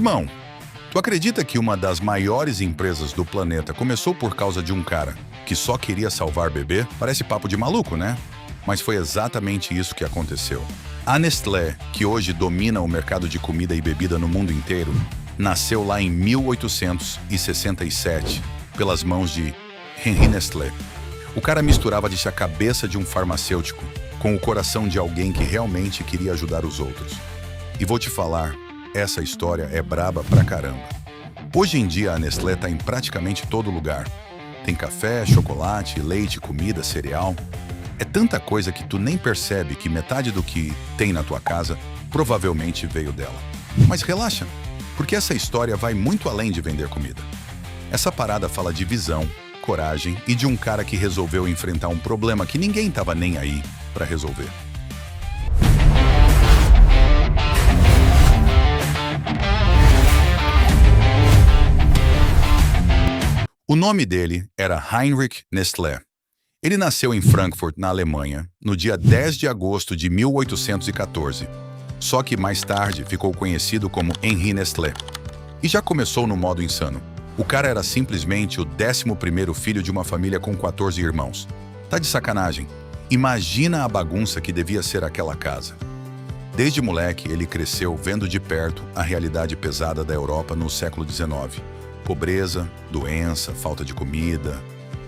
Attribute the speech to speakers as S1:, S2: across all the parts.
S1: Irmão, tu acredita que uma das maiores empresas do planeta começou por causa de um cara que só queria salvar bebê? Parece papo de maluco, né? Mas foi exatamente isso que aconteceu. A Nestlé, que hoje domina o mercado de comida e bebida no mundo inteiro, nasceu lá em 1867, pelas mãos de Henri Nestlé. O cara misturava a cabeça de um farmacêutico com o coração de alguém que realmente queria ajudar os outros. E vou te falar, essa história é braba pra caramba. Hoje em dia a Nestlé tá em praticamente todo lugar. Tem café, chocolate, leite, comida, cereal. É tanta coisa que tu nem percebe que metade do que tem na tua casa provavelmente veio dela. Mas relaxa, porque essa história vai muito além de vender comida. Essa parada fala de visão, coragem e de um cara que resolveu enfrentar um problema que ninguém tava nem aí pra resolver. O nome dele era Heinrich Nestlé. Ele nasceu em Frankfurt, na Alemanha, no dia 10 de agosto de 1814. Só que mais tarde ficou conhecido como Henri Nestlé. E já começou no modo insano. O cara era simplesmente o 11º filho de uma família com 14 irmãos. Tá de sacanagem? Imagina a bagunça que devia ser aquela casa. Desde moleque, ele cresceu vendo de perto a realidade pesada da Europa no século XIX. Pobreza, doença, falta de comida.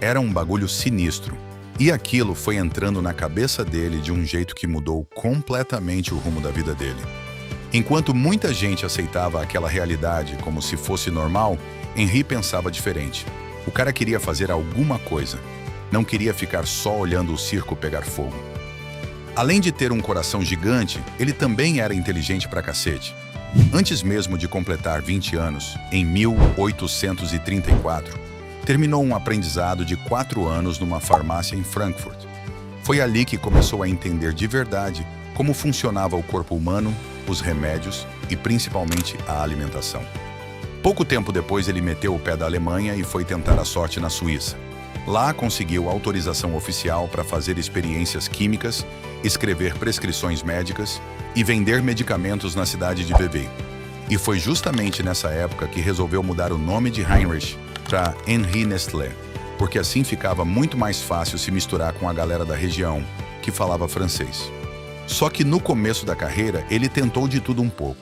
S1: Era um bagulho sinistro. E aquilo foi entrando na cabeça dele de um jeito que mudou completamente o rumo da vida dele. Enquanto muita gente aceitava aquela realidade como se fosse normal, Henri pensava diferente. O cara queria fazer alguma coisa. Não queria ficar só olhando o circo pegar fogo. Além de ter um coração gigante, ele também era inteligente pra cacete. Antes mesmo de completar 20 anos, em 1834, terminou um aprendizado de 4 anos numa farmácia em Frankfurt. Foi ali que começou a entender de verdade como funcionava o corpo humano, os remédios e principalmente a alimentação. Pouco tempo depois ele meteu o pé da Alemanha e foi tentar a sorte na Suíça. Lá conseguiu autorização oficial para fazer experiências químicas, escrever prescrições médicas e vender medicamentos na cidade de Vevey. E foi justamente nessa época que resolveu mudar o nome de Heinrich para Henri Nestlé, porque assim ficava muito mais fácil se misturar com a galera da região que falava francês. Só que no começo da carreira ele tentou de tudo um pouco.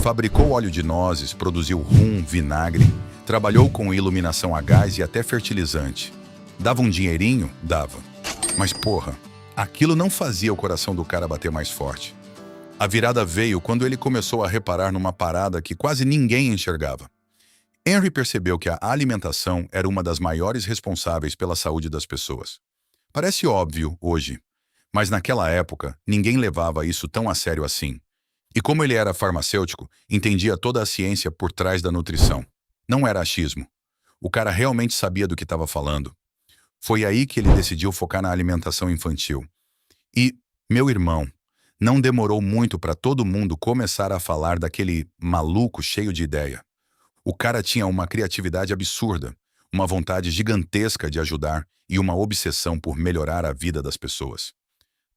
S1: Fabricou óleo de nozes, produziu rum, vinagre, trabalhou com iluminação a gás e até fertilizante. Dava um dinheirinho? Dava. Mas porra, aquilo não fazia o coração do cara bater mais forte. A virada veio quando ele começou a reparar numa parada que quase ninguém enxergava. Henry percebeu que a alimentação era uma das maiores responsáveis pela saúde das pessoas. Parece óbvio hoje, mas naquela época ninguém levava isso tão a sério assim. E como ele era farmacêutico, entendia toda a ciência por trás da nutrição. Não era achismo. O cara realmente sabia do que estava falando. Foi aí que ele decidiu focar na alimentação infantil. E, meu irmão, não demorou muito para todo mundo começar a falar daquele maluco cheio de ideia. O cara tinha uma criatividade absurda, uma vontade gigantesca de ajudar e uma obsessão por melhorar a vida das pessoas.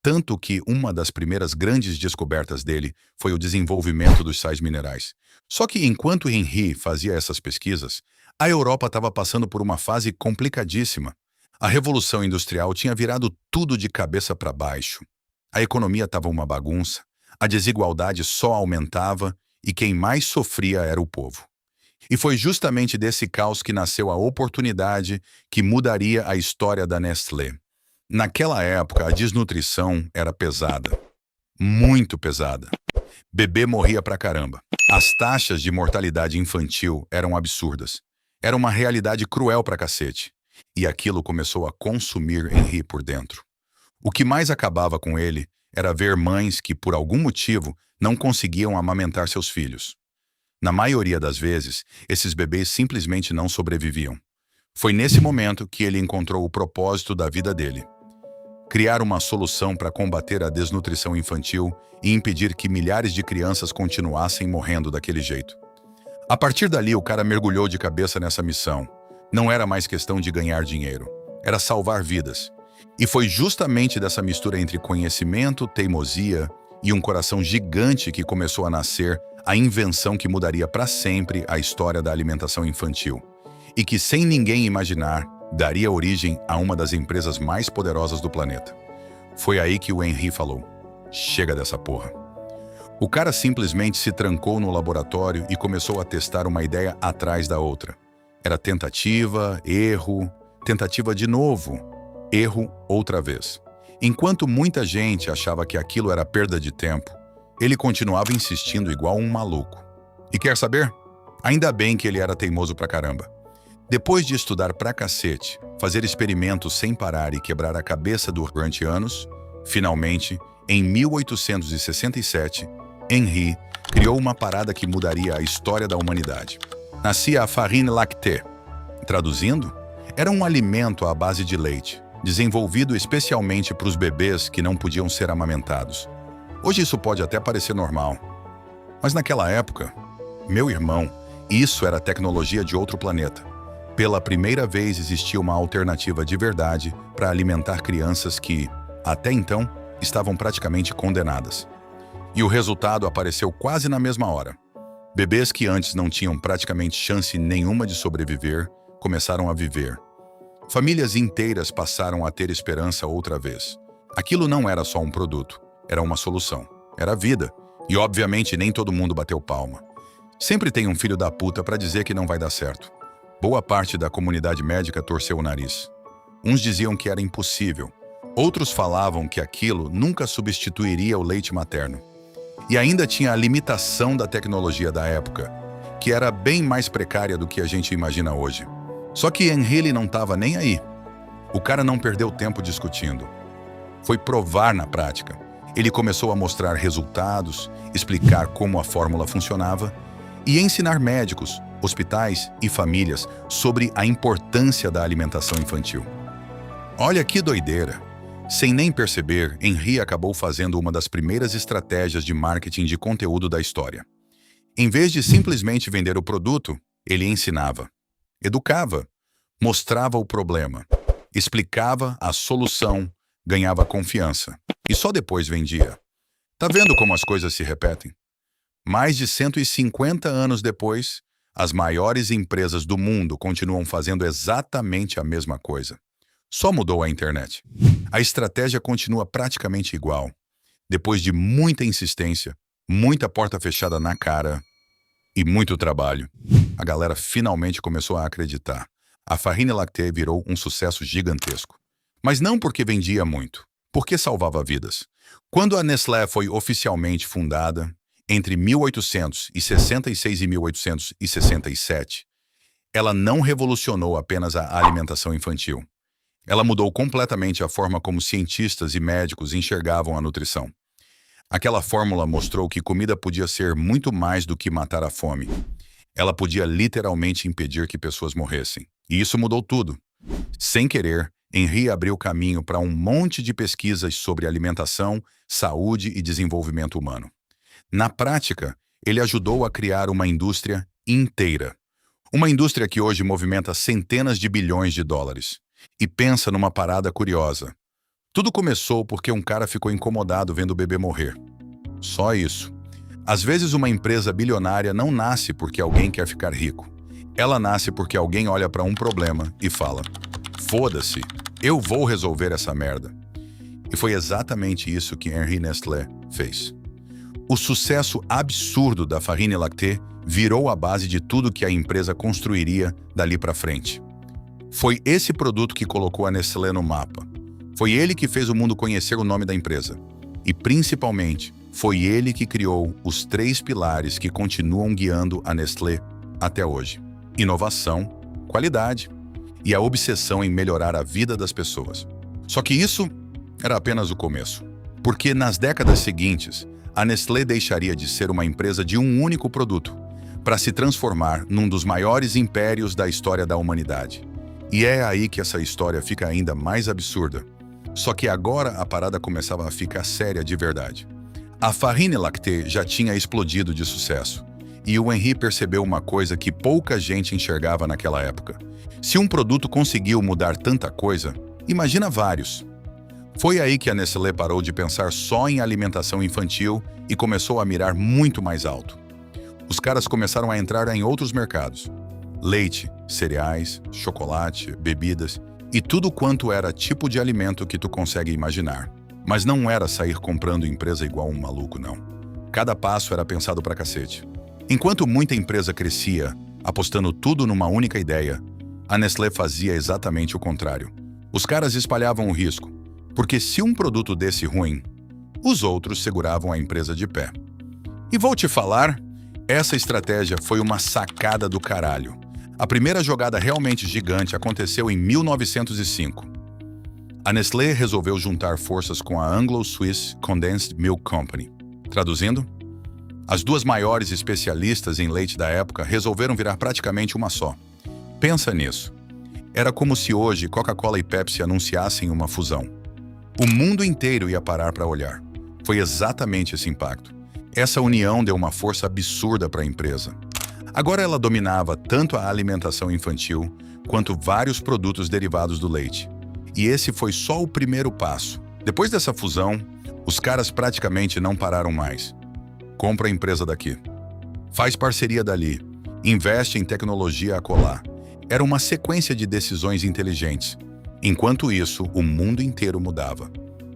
S1: Tanto que uma das primeiras grandes descobertas dele foi o desenvolvimento dos sais minerais. Só que enquanto Henri fazia essas pesquisas, a Europa estava passando por uma fase complicadíssima. A Revolução Industrial tinha virado tudo de cabeça para baixo. A economia estava uma bagunça, a desigualdade só aumentava e quem mais sofria era o povo. E foi justamente desse caos que nasceu a oportunidade que mudaria a história da Nestlé. Naquela época, a desnutrição era pesada. Muito pesada. Bebê morria pra caramba. As taxas de mortalidade infantil eram absurdas. Era uma realidade cruel pra cacete. E aquilo começou a consumir Henri por dentro. O que mais acabava com ele era ver mães que, por algum motivo, não conseguiam amamentar seus filhos. Na maioria das vezes, esses bebês simplesmente não sobreviviam. Foi nesse momento que ele encontrou o propósito da vida dele. Criar uma solução para combater a desnutrição infantil e impedir que milhares de crianças continuassem morrendo daquele jeito. A partir dali, o cara mergulhou de cabeça nessa missão. Não era mais questão de ganhar dinheiro, era salvar vidas. E foi justamente dessa mistura entre conhecimento, teimosia e um coração gigante que começou a nascer a invenção que mudaria para sempre a história da alimentação infantil e que, sem ninguém imaginar, daria origem a uma das empresas mais poderosas do planeta. Foi aí que o Henry falou: chega dessa porra. O cara simplesmente se trancou no laboratório e começou a testar uma ideia atrás da outra. Era tentativa, erro, tentativa de novo, erro outra vez. Enquanto muita gente achava que aquilo era perda de tempo, ele continuava insistindo igual um maluco. E quer saber? Ainda bem que ele era teimoso pra caramba. Depois de estudar pra cacete, fazer experimentos sem parar e quebrar a cabeça durante anos, finalmente, em 1867, Henry criou uma parada que mudaria a história da humanidade. Nascia a farine lactée. Traduzindo, era um alimento à base de leite, desenvolvido especialmente para os bebês que não podiam ser amamentados. Hoje isso pode até parecer normal, mas naquela época, meu irmão, isso era tecnologia de outro planeta. Pela primeira vez existia uma alternativa de verdade para alimentar crianças que, até então, estavam praticamente condenadas. E o resultado apareceu quase na mesma hora. Bebês que antes não tinham praticamente chance nenhuma de sobreviver, começaram a viver. Famílias inteiras passaram a ter esperança outra vez. Aquilo não era só um produto, era uma solução. Era vida. E obviamente nem todo mundo bateu palma. Sempre tem um filho da puta para dizer que não vai dar certo. Boa parte da comunidade médica torceu o nariz. Uns diziam que era impossível. Outros falavam que aquilo nunca substituiria o leite materno. E ainda tinha a limitação da tecnologia da época, que era bem mais precária do que a gente imagina hoje. Só que Henry não estava nem aí. O cara não perdeu tempo discutindo. Foi provar na prática. Ele começou a mostrar resultados, explicar como a fórmula funcionava e ensinar médicos, hospitais e famílias sobre a importância da alimentação infantil. Olha que doideira! Sem nem perceber, Henry acabou fazendo uma das primeiras estratégias de marketing de conteúdo da história. Em vez de simplesmente vender o produto, ele ensinava, educava, mostrava o problema, explicava a solução, ganhava confiança e só depois vendia. Tá vendo como as coisas se repetem? Mais de 150 anos depois, as maiores empresas do mundo continuam fazendo exatamente a mesma coisa. Só mudou a internet. A estratégia continua praticamente igual. Depois de muita insistência, muita porta fechada na cara e muito trabalho, a galera finalmente começou a acreditar. A farine lactée virou um sucesso gigantesco. Mas não porque vendia muito, porque salvava vidas. Quando a Nestlé foi oficialmente fundada, entre 1866 e 1867, ela não revolucionou apenas a alimentação infantil. Ela mudou completamente a forma como cientistas e médicos enxergavam a nutrição. Aquela fórmula mostrou que comida podia ser muito mais do que matar a fome. Ela podia literalmente impedir que pessoas morressem. E isso mudou tudo. Sem querer, Henry abriu caminho para um monte de pesquisas sobre alimentação, saúde e desenvolvimento humano. Na prática, ele ajudou a criar uma indústria inteira. Uma indústria que hoje movimenta centenas de bilhões de dólares. E pensa numa parada curiosa. Tudo começou porque um cara ficou incomodado vendo o bebê morrer. Só isso. Às vezes uma empresa bilionária não nasce porque alguém quer ficar rico. Ela nasce porque alguém olha para um problema e fala: foda-se, eu vou resolver essa merda. E foi exatamente isso que Henry Nestlé fez. O sucesso absurdo da farine lactée virou a base de tudo que a empresa construiria dali para frente. Foi esse produto que colocou a Nestlé no mapa. Foi ele que fez o mundo conhecer o nome da empresa. E, principalmente, foi ele que criou os 3 pilares que continuam guiando a Nestlé até hoje: inovação, qualidade e a obsessão em melhorar a vida das pessoas. Só que isso era apenas o começo. Porque nas décadas seguintes, a Nestlé deixaria de ser uma empresa de um único produto para se transformar num dos maiores impérios da história da humanidade. E é aí que essa história fica ainda mais absurda. Só que agora a parada começava a ficar séria de verdade. A farine lactée já tinha explodido de sucesso. E o Henry percebeu uma coisa que pouca gente enxergava naquela época. Se um produto conseguiu mudar tanta coisa, imagina vários. Foi aí que a Nestlé parou de pensar só em alimentação infantil e começou a mirar muito mais alto. os caras começaram a entrar em outros mercados. Leite, cereais, chocolate, bebidas e tudo quanto era tipo de alimento que tu consegue imaginar. Mas não era sair comprando empresa igual um maluco, não. Cada passo era pensado pra cacete. Enquanto muita empresa crescia, apostando tudo numa única ideia, a Nestlé fazia exatamente o contrário. Os caras espalhavam o risco, porque se um produto desse ruim, os outros seguravam a empresa de pé. E vou te falar, essa estratégia foi uma sacada do caralho. A primeira jogada realmente gigante aconteceu em 1905. A Nestlé resolveu juntar forças com a Anglo-Swiss Condensed Milk Company. Traduzindo, as duas maiores especialistas em leite da época resolveram virar praticamente uma só. Pensa nisso. Era como se hoje Coca-Cola e Pepsi anunciassem uma fusão. O mundo inteiro ia parar para olhar. Foi exatamente esse impacto. Essa união deu uma força absurda para a empresa. Agora ela dominava tanto a alimentação infantil quanto vários produtos derivados do leite. E esse foi só o primeiro passo. Depois dessa fusão, os caras praticamente não pararam mais. Compra a empresa daqui. Faz parceria dali. Investe em tecnologia acolá. Era uma sequência de decisões inteligentes. Enquanto isso, o mundo inteiro mudava.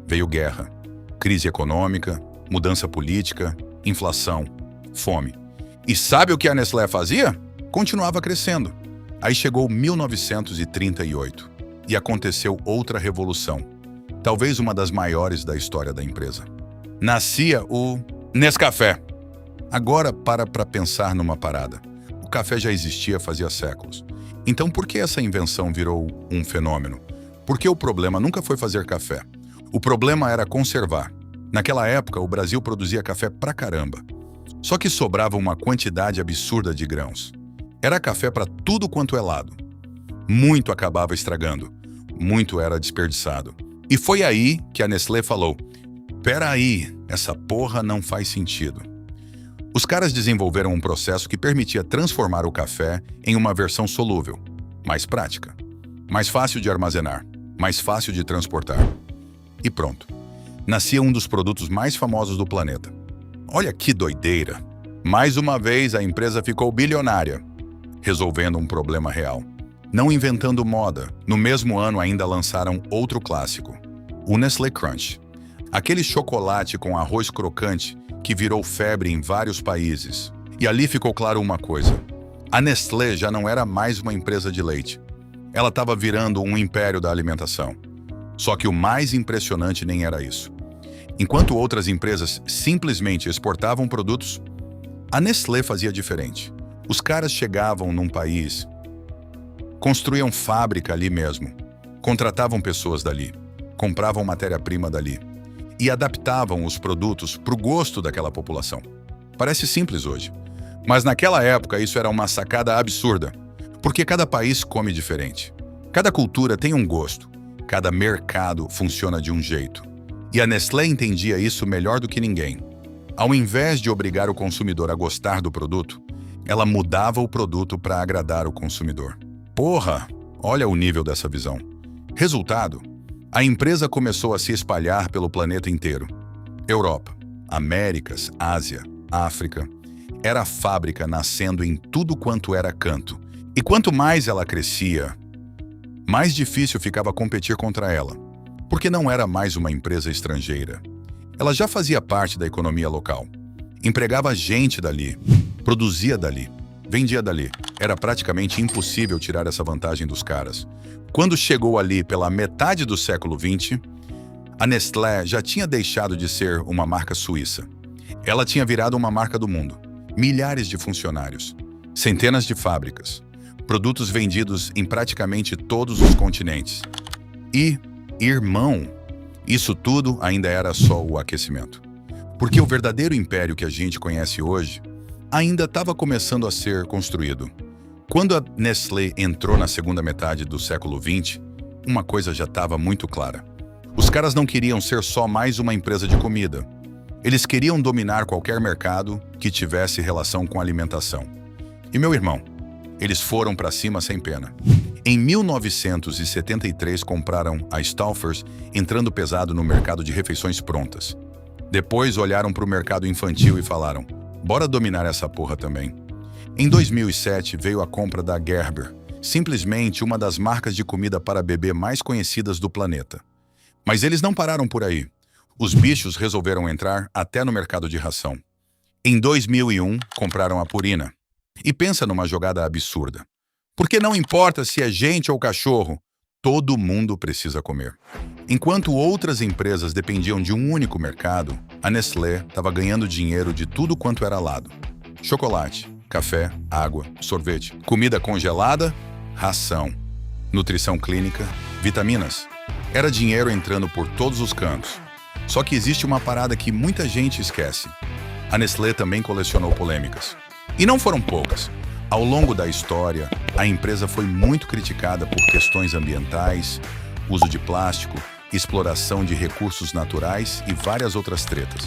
S1: Veio guerra, crise econômica, mudança política, inflação, fome. E sabe o que a Nestlé fazia? Continuava crescendo. Aí chegou 1938 e aconteceu outra revolução, talvez uma das maiores da história da empresa. Nascia o Nescafé. Agora para pensar numa parada. O café já existia fazia séculos. Então por que essa invenção virou um fenômeno? Porque o problema nunca foi fazer café. O problema era conservar. Naquela época, o Brasil produzia café pra caramba. Só que sobrava uma quantidade absurda de grãos. Era café para tudo quanto é lado. Muito acabava estragando. Muito era desperdiçado. E foi aí que a Nestlé falou: "Pera aí, essa porra não faz sentido." Os caras desenvolveram um processo que permitia transformar o café em uma versão solúvel, mais prática, mais fácil de armazenar, mais fácil de transportar. E pronto. Nascia um dos produtos mais famosos do planeta. Olha que doideira! Mais uma vez a empresa ficou bilionária, resolvendo um problema real. Não inventando moda, no mesmo ano ainda lançaram outro clássico, o Nestlé Crunch. Aquele chocolate com arroz crocante que virou febre em vários países. E ali ficou claro uma coisa: a Nestlé já não era mais uma empresa de leite. Ela estava virando um império da alimentação. Só que o mais impressionante nem era isso. Enquanto outras empresas simplesmente exportavam produtos, a Nestlé fazia diferente. Os caras chegavam num país, construíam fábrica ali mesmo, contratavam pessoas dali, compravam matéria-prima dali e adaptavam os produtos para o gosto daquela população. Parece simples hoje, mas naquela época isso era uma sacada absurda, porque cada país come diferente. Cada cultura tem um gosto, cada mercado funciona de um jeito. E a Nestlé entendia isso melhor do que ninguém. Ao invés de obrigar o consumidor a gostar do produto, ela mudava o produto para agradar o consumidor. Porra, olha o nível dessa visão. Resultado, a empresa começou a se espalhar pelo planeta inteiro. Europa, Américas, Ásia, África. Era a fábrica nascendo em tudo quanto era canto. E quanto mais ela crescia, mais difícil ficava competir contra ela. Porque não era mais uma empresa estrangeira. Ela já fazia parte da economia local. Empregava gente dali, produzia dali, vendia dali. Era praticamente impossível tirar essa vantagem dos caras. Quando chegou ali pela metade do século XX, a Nestlé já tinha deixado de ser uma marca suíça. Ela tinha virado uma marca do mundo. Milhares de funcionários, centenas de fábricas, produtos vendidos em praticamente todos os continentes. E, irmão, isso tudo ainda era só o aquecimento. Porque o verdadeiro império que a gente conhece hoje ainda estava começando a ser construído. Quando a Nestlé entrou na segunda metade do século XX, uma coisa já estava muito clara. Os caras não queriam ser só mais uma empresa de comida. Eles queriam dominar qualquer mercado que tivesse relação com alimentação. E, meu irmão, eles foram para cima sem pena. Em 1973 compraram a Stouffer's, entrando pesado no mercado de refeições prontas. Depois olharam para o mercado infantil e falaram: Bora dominar essa porra também. Em 2007 veio a compra da Gerber, simplesmente uma das marcas de comida para bebê mais conhecidas do planeta. Mas eles não pararam por aí. Os bichos resolveram entrar até no mercado de ração. Em 2001, compraram a Purina. E pensa numa jogada absurda. Porque não importa se é gente ou cachorro, todo mundo precisa comer. Enquanto outras empresas dependiam de um único mercado, a Nestlé estava ganhando dinheiro de tudo quanto era lado. Chocolate, café, água, sorvete, comida congelada, ração, nutrição clínica, vitaminas. Era dinheiro entrando por todos os cantos. Só que existe uma parada que muita gente esquece. A Nestlé também colecionou polêmicas. E não foram poucas. Ao longo da história, a empresa foi muito criticada por questões ambientais, uso de plástico, exploração de recursos naturais e várias outras tretas.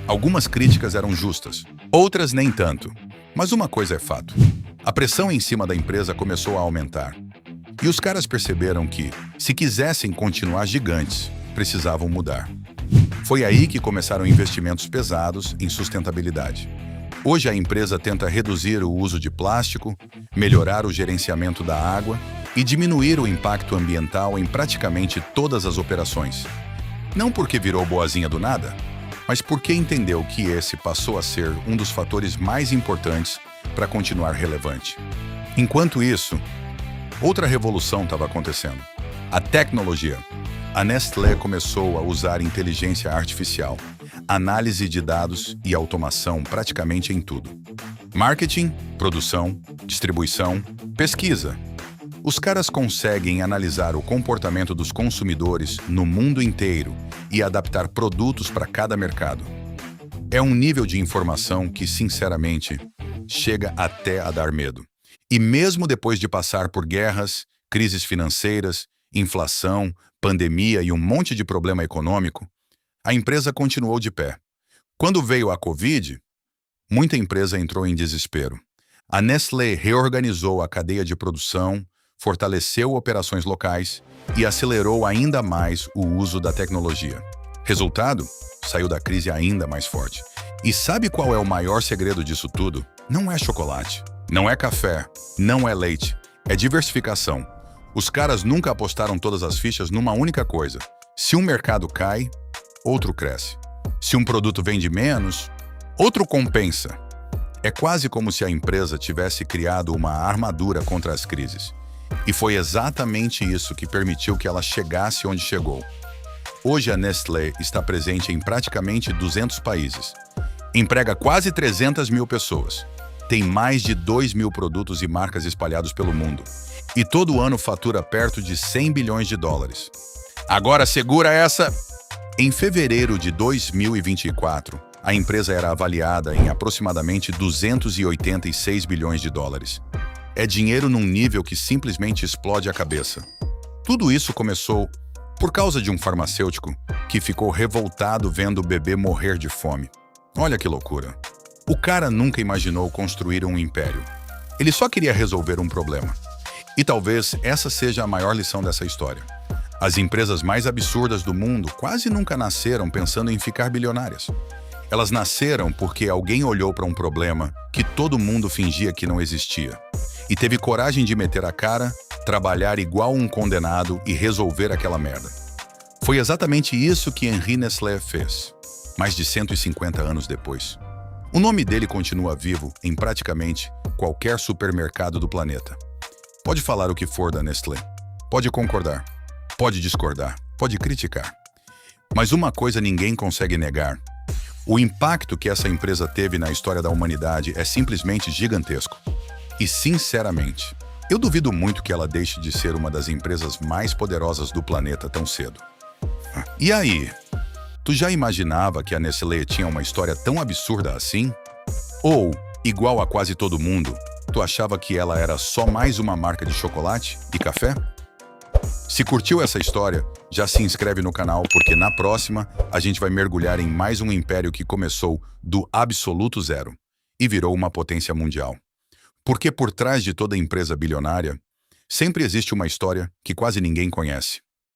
S1: Algumas críticas eram justas, outras nem tanto. Mas uma coisa é fato. A pressão em cima da empresa começou a aumentar. E os caras perceberam que, se quisessem continuar gigantes, precisavam mudar. Foi aí que começaram investimentos pesados em sustentabilidade. Hoje a empresa tenta reduzir o uso de plástico, melhorar o gerenciamento da água e diminuir o impacto ambiental em praticamente todas as operações. Não porque virou boazinha do nada, mas porque entendeu que esse passou a ser um dos fatores mais importantes para continuar relevante. Enquanto isso, outra revolução estava acontecendo. A tecnologia. A Nestlé começou a usar inteligência artificial, análise de dados e automação praticamente em tudo. Marketing, produção, distribuição, pesquisa. Os caras conseguem analisar o comportamento dos consumidores no mundo inteiro e adaptar produtos para cada mercado. É um nível de informação que, sinceramente, chega até a dar medo. E mesmo depois de passar por guerras, crises financeiras, inflação, pandemia e um monte de problema econômico, a empresa continuou de pé. Quando veio a Covid, muita empresa entrou em desespero. A Nestlé reorganizou a cadeia de produção, fortaleceu operações locais e acelerou ainda mais o uso da tecnologia. Resultado? Saiu da crise ainda mais forte. E sabe qual é o maior segredo disso tudo? Não é chocolate, não é café, não é leite, é diversificação. Os caras nunca apostaram todas as fichas numa única coisa. Se um mercado cai, outro cresce. Se um produto vende menos, outro compensa. É quase como se a empresa tivesse criado uma armadura contra as crises. E foi exatamente isso que permitiu que ela chegasse onde chegou. Hoje a Nestlé está presente em praticamente 200 países. Emprega quase 300 mil pessoas. Tem mais de 2.000 produtos e marcas espalhados pelo mundo. E todo ano fatura perto de 100 bilhões de dólares. Agora segura essa! Em fevereiro de 2024, a empresa era avaliada em aproximadamente 286 bilhões de dólares. É dinheiro num nível que simplesmente explode a cabeça. Tudo isso começou por causa de um farmacêutico que ficou revoltado vendo o bebê morrer de fome. Olha que loucura. O cara nunca imaginou construir um império. Ele só queria resolver um problema. E talvez essa seja a maior lição dessa história. As empresas mais absurdas do mundo quase nunca nasceram pensando em ficar bilionárias. Elas nasceram porque alguém olhou para um problema que todo mundo fingia que não existia. E teve coragem de meter a cara, trabalhar igual um condenado e resolver aquela merda. Foi exatamente isso que Henri Nestlé fez, mais de 150 anos depois. O nome dele continua vivo em praticamente qualquer supermercado do planeta. Pode falar o que for da Nestlé, pode concordar, pode discordar, pode criticar. Mas uma coisa ninguém consegue negar. O impacto que essa empresa teve na história da humanidade é simplesmente gigantesco. E, sinceramente, eu duvido muito que ela deixe de ser uma das empresas mais poderosas do planeta tão cedo. E aí? Tu já imaginava que a Nestlé tinha uma história tão absurda assim? Ou, igual a quase todo mundo, tu achava que ela era só mais uma marca de chocolate e café? Se curtiu essa história, já se inscreve no canal porque na próxima a gente vai mergulhar em mais um império que começou do absoluto zero e virou uma potência mundial. Porque por trás de toda empresa bilionária, sempre existe uma história que quase ninguém conhece.